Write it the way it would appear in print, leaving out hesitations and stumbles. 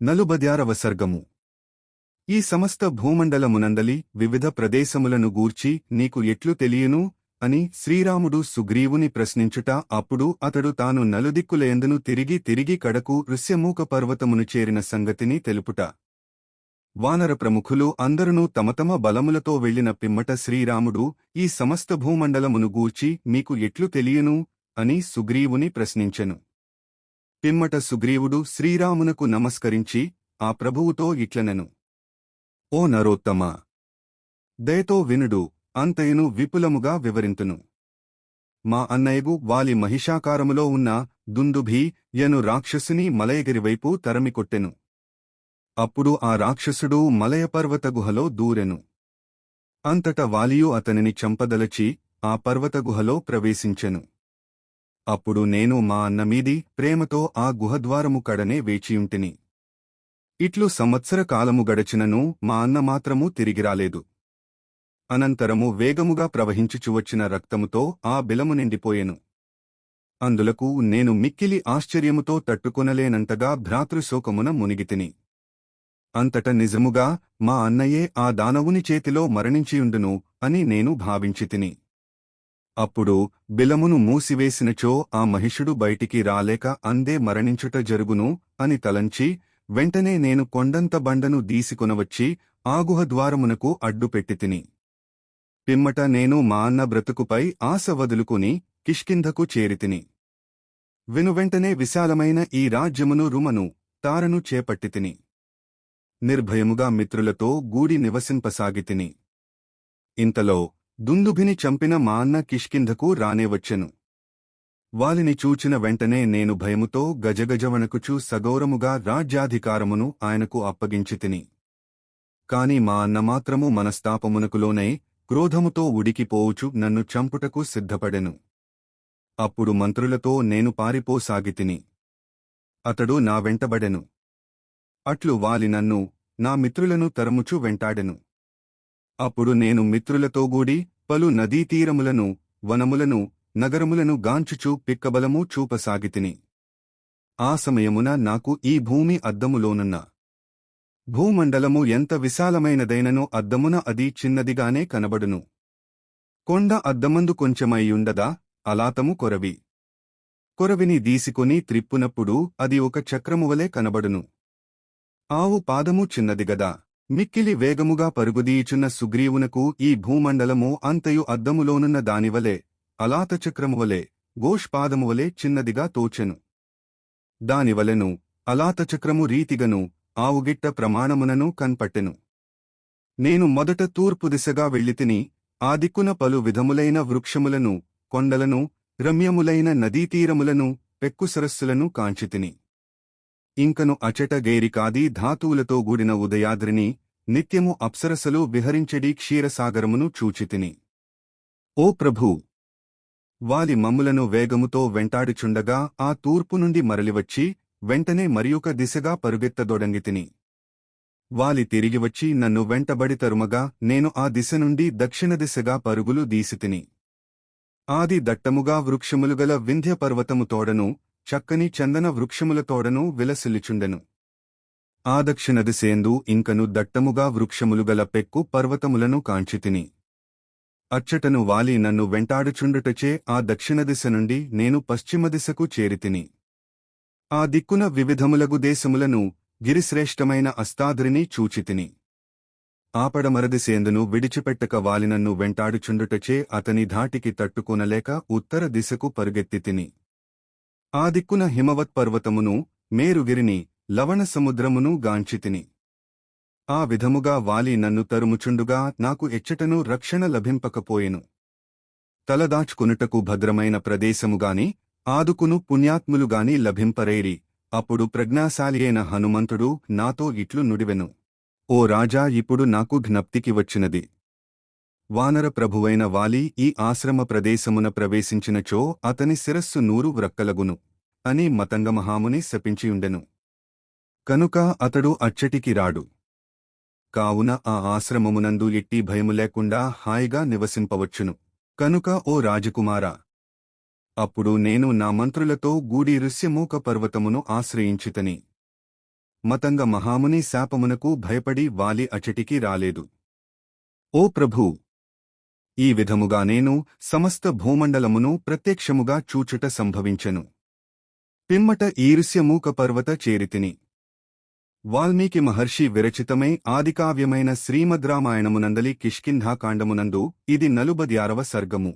నలుబద్యారవ సర్గము. ఈ సమస్త భూమండలమునందలి వివిధ ప్రదేశములను గూర్చి నీకు ఎట్లు తెలియను అని శ్రీరాముడు సుగ్రీవుని ప్రశ్నించుట. అప్పుడు అతడు తాను నలుదిక్కులయందును తిరిగి తిరిగి కడకు ఋష్యమూక పర్వతమును చేరిన సంగతిని తెలుపుట. వానర ప్రముఖులు అందరునూ తమ తమ బలములతో వెళ్లిన పిమ్మట శ్రీరాముడు ఈ సమస్త భూమండలమును గూర్చి మీకు ఎట్లు తెలియను అని సుగ్రీవుని ప్రశ్నించెను. పిమ్మట సుగ్రీవుడు శ్రీరామునకు నమస్కరించి ఆ ప్రభువుతో ఇట్లనెను. ఓ నరోత్తమా, దయతో వినుడు, అంతయును విపులముగా వివరింతును. మా అన్నయ్యగు వాలి మహిషాకారములో ఉన్న దుందుభి యను రాక్షసుని మలయగిరివైపు తరమికొట్టెను. అప్పుడు ఆ రాక్షసుడు మలయపర్వత గుహలో దూరెను. అంతట వాలియు అతనిని చంపదలచి ఆ పర్వతగుహలో ప్రవేశించెను. అప్పుడు నేను మా అన్నమీది ప్రేమతో ఆ గుహద్వారము కడనే వేచియుంటిని. ఇట్లు సంవత్సర కాలము గడచినను మా అన్న మాత్రము తిరిగిరాలేదు. అనంతరము వేగముగా ప్రవహించుచువచ్చిన రక్తముతో ఆ బిలము నిండిపోయెను. అందులకు నేను మిక్కిలి ఆశ్చర్యముతో తట్టుకొనలేనంతగా భ్రాతృశోకమున మునిగితిని. అంతట నిజముగా మా అన్నయే ఆ దానవుని చేతిలో మరణించియుండును అని నేను భావించితిని. అప్పుడు బిలమును మూసివేసినచో ఆ మహిషుడు బయటికి రాలేక అందే మరణించుట జరుగును అని తలంచి వెంటనే నేను కొండంత బండను దీసికొనవచ్చి ఆగుహద్వారమునకు అడ్డుపెట్టితిని. పిమ్మట నేను మా అన్న బ్రతుకుపై ఆశ వదులుకుని కిష్కింధకు చేరితిని. వెనువెంటనే విశాలమైన ఈ రాజ్యమును రుమను తారను చేపట్టితిని. నిర్భయముగా మిత్రులతో గూడి నివసింపసాగితిని. ఇంతలో దుందుభిని చంపిన మా అన్న కిష్కింధకు రానేవచ్చెను. వాలిని చూచిన వెంటనే నేను భయముతో గజగజవణకుచూ సగౌరముగా రాజ్యాధికారమును ఆయనకు అప్పగించితిని. కాని మా అన్న మాత్రము మనస్తాపమునకు లోనై క్రోధముతో ఉడికిపోవుచు నన్ను చంపుటకు సిద్ధపడెను. అప్పుడు మంత్రులతో నేను పారిపోసాగితిని. అతడు నా వెంటబడెను. అట్లు వాలి నన్ను నా మిత్రులను తరముచు వెంటాడెను. అప్పుడు నేను మిత్రులతోగూడి పలు నదీతీరములను, వనములను, నగరములను గాంచుచూ పిక్కబలము చూపసాగితిని. ఆ సమయమున నాకు ఈ భూమి అద్దములోనున్న భూమండలము ఎంత విశాలమైనదైననో అద్దమున అది చిన్నదిగానే కనబడును. కొండ అద్దమందు కొంచెమైయుండదా అలాతము కొరవి. కొరవిని దీసికొని త్రిప్పునప్పుడు అది ఒక చక్రమువలే కనబడును. ఆవు పాదము చిన్నదిగదా. మిక్కిలి వేగముగా పరుగుదీయుచున్న సుగ్రీవునకు ఈ భూమండలము అంతయు అద్దములోనున్న దానివలే, అలాతచక్రమువలే, గోష్పాదమువలే చిన్నదిగా తోచెను. దానివలెను అలాతచక్రము రీతిగను ఆవుగిట్ట ప్రమాణమునను కన్పట్టెను. నేను మొదట తూర్పు దిశగా వెళ్ళితిని. ఆ దిక్కున పలు విధములైన వృక్షములను, కొండలను, రమ్యములైన నదీతీరములను, పెక్కుసరస్సులను కాంచితిని. ఇంకను అచట గేరికాది ధాతువులతో గూడిన ఉదయాద్రిని, నిత్యము అప్సరసలు విహరించెడి క్షీరసాగరమును చూచితిని. ఓ ప్రభూ! వాలి మమ్ములను వేగముతో వెంటాడుచుండగా ఆ తూర్పు నుండి మరలివచ్చి వెంటనే మరియొక దిశగా పరుగెత్తదొడంగితిని. వాలి తిరిగివచ్చి నన్ను వెంటబడి తరుమగా నేను ఆ దిశ నుండి దక్షిణ దిశగా పరుగులు దీసితిని. ఆది దట్టముగా వృక్షములుగల వింధ్య పర్వతము తోడను, చక్కని చందన వృక్షముల తోడను విలసిల్లిచుండెను. ఆ దక్షిణ దిశేందు ఇంకను దట్టముగా వృక్షములుగల పెక్కు పర్వతములను కాంచితిని. అచ్చటను వాలి నన్ను వెంటాడుచుండుటచే ఆ దక్షిణ దిశ నుండి నేను పశ్చిమ దిశకు చేరితిని. ఆ దిక్కున వివిధములగు దేశములను, గిరిశ్రేష్టమైన అస్తాద్రిని చూచితిని. ఆపడమరదిసేందును విడిచిపెట్టక వాలి నన్ను వెంటాడుచుండుటచే అతని ధాటికి తట్టుకొనలేక ఉత్తర దిశకు పరుగెత్తితిని. ఆ దిక్కున హిమవత్పర్వతమును, మేరుగిరిని, లవణ సముద్రమును గాంచితిని. ఆ విధముగా వాలి నన్ను తరుముచుండుగా నాకు ఎచ్చటను రక్షణ లభింపకపోయెను. తలదాచుకొనుటకు భద్రమైన ప్రదేశముగాని, ఆదుకును పుణ్యాత్ములుగాని లభింపరేరి. అప్పుడు ప్రజ్ఞాశాలియైన హనుమంతుడు నాతో ఇట్లు నుడివెను. ఓ రాజా, ఇప్పుడు నాకు జ్ఞప్తికి వచ్చినది. వానర ప్రభువైన వాలి ఈ ఆశ్రమ ప్రదేశమున ప్రవేశించినచో అతని శిరస్సు 100 వ్రక్కలగును అని మతంగమహాముని శపించియుండెను. కనుక అతడు అచ్చటికి రాడు. కావున ఆ ఆశ్రమమునందు ఎట్టి భయము లేకుండా హాయిగా నివసింపవచ్చును. కనుక ఓ రాజకుమారా, అప్పుడు నేను నా మంత్రులతో గూడి ఋష్యమూక పర్వతమును ఆశ్రయించితని. మతంగ మహాముని శాపమునకు భయపడి వాలి అచటికి రాలేదు. ఓ ప్రభూ! ఈ విధముగా నేను సమస్త భూమండలమును ప్రత్యక్షముగా చూచుట సంభవించెను. పిమ్మట ఈర్ష్యమూక పర్వత చేరితిని. వాల్మీకి మహర్షి విరచితమై ఆదికావ్యమైన శ్రీమద్రామాయణమునందలి కిష్కింధాకాండమునందు ఇది 46వ సర్గము.